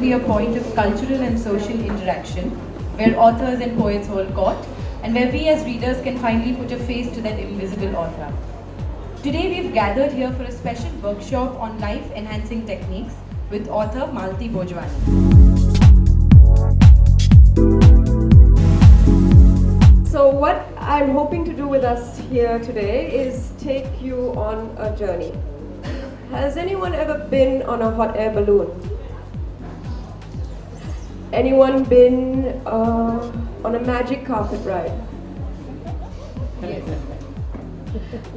be a point of cultural and social interaction, where authors and poets hold court, and where we as readers can finally put a face to that invisible author. Today we've gathered here for a special workshop on life-enhancing techniques with author Malti Bhojwani. So what I'm hoping to do with us here today is take you on a journey. Has anyone ever been on a hot air balloon? Anyone been on a magic carpet ride? Yes.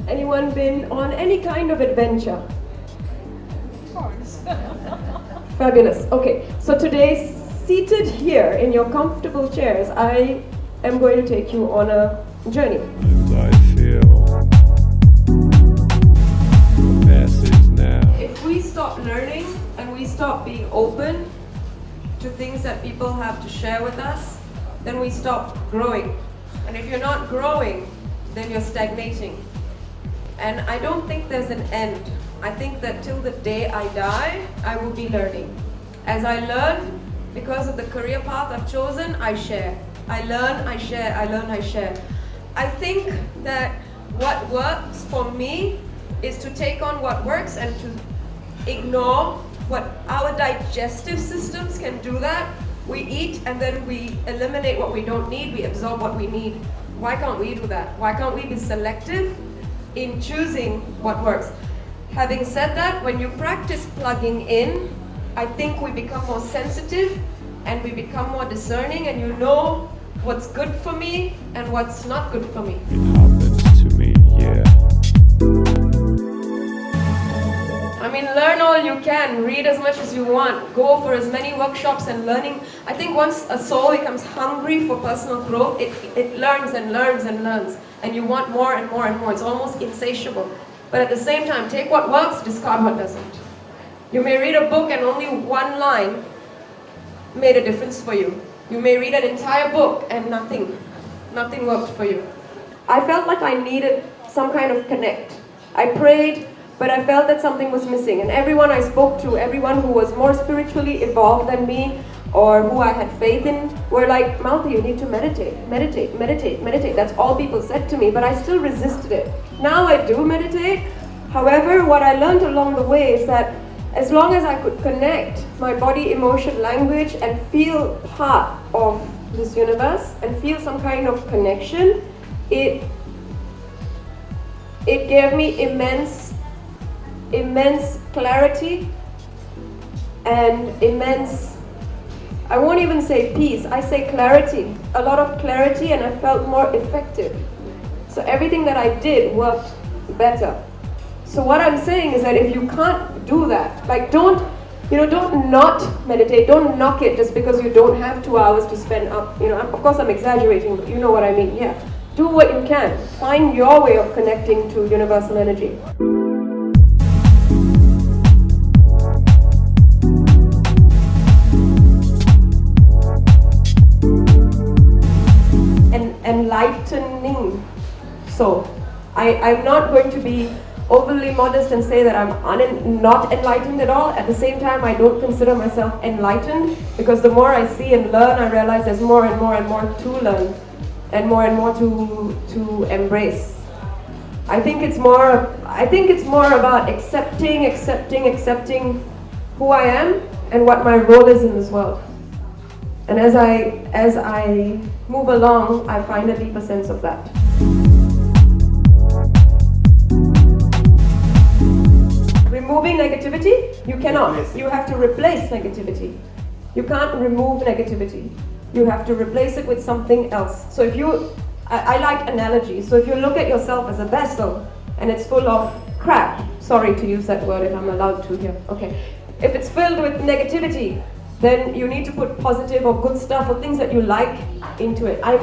Anyone been on any kind of adventure? Of course. Fabulous. Okay, so today, seated here in your comfortable chairs, I am going to take you on a journey. And I feel the message now. If we stop learning and we stop being open to things that people have to share with us, then we stop growing. And if you're not growing, then you're stagnating. And I don't think there's an end. I think that till the day I die, I will be learning. As I learn, because of the career path I've chosen, I share. I learn, I share, I learn, I share. I think that what works for me is to take on what works and to ignore what our digestive systems can do that. We eat and then we eliminate what we don't need, we absorb what we need. Why can't we do that? Why can't we be selective in choosing what works? Having said that, when you practice plugging in, I think we become more sensitive and we become more discerning, and you know what's good for me and what's not good for me. It happens to me, yeah. I mean, learn all you can, read as much as you want, go for as many workshops and learning. I think once a soul becomes hungry for personal growth, it learns and learns and learns, and you want more and more and more. It's almost insatiable. But at the same time, take what works, discard what doesn't. You may read a book and only one line made a difference for you. You may read an entire book and nothing worked for you. I felt like I needed some kind of connect. I prayed, but I felt that something was missing. And everyone I spoke to, everyone who was more spiritually evolved than me, or who I had faith in, were like, Malti, you need to meditate, meditate, meditate, meditate. That's all people said to me, but I still resisted it. Now I do meditate. However, what I learned along the way is that as long as I could connect my body, emotion, language, and feel part of this universe and feel some kind of connection, it gave me immense clarity and immense, I won't even say peace, I say clarity, a lot of clarity, and I felt more effective. So everything that I did worked better. So what I'm saying is that if you can't do that, like don't not meditate, don't knock it just because you don't have 2 hours to spend up, of course I'm exaggerating, but you know what I mean, yeah. Do what you can, find your way of connecting to universal energy. Enlightening. So I'm not going to be overly modest and say that I'm not enlightened at all. At the same time, I don't consider myself enlightened, because the more I see and learn, I realize there's more and more and more to learn and more to embrace. I think it's more about accepting who I am and what my role is in this world. And as I move along, I find a deeper sense of that. Removing negativity, you cannot. You have to replace negativity. You can't remove negativity. You have to replace it with something else. So I like analogies. So if you look at yourself as a vessel and it's full of crap, sorry to use that word if I'm allowed to here, okay. If it's filled with negativity, then you need to put positive or good stuff or things that you like into it. I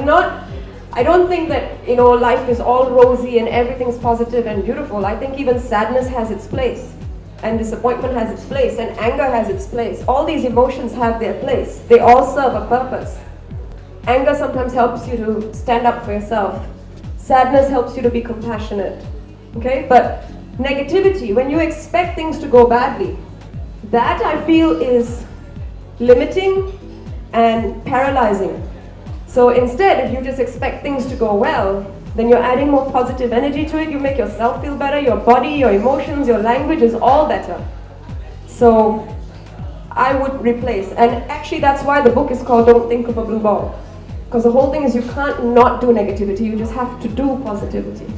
don't think that life is all rosy and everything's positive and beautiful. I think even sadness has its place, and disappointment has its place, and anger has its place. All these emotions have their place. They all serve a purpose. Anger sometimes helps you to stand up for yourself. Sadness helps you to be compassionate. Okay? But negativity, when you expect things to go badly, that I feel is limiting and paralyzing. So instead, if you just expect things to go well, then you're adding more positive energy to it, you make yourself feel better, your body, your emotions, your language is all better. So I would replace, and actually that's why the book is called Don't Think of a Blue Ball. Because the whole thing is you can't not do negativity, you just have to do positivity.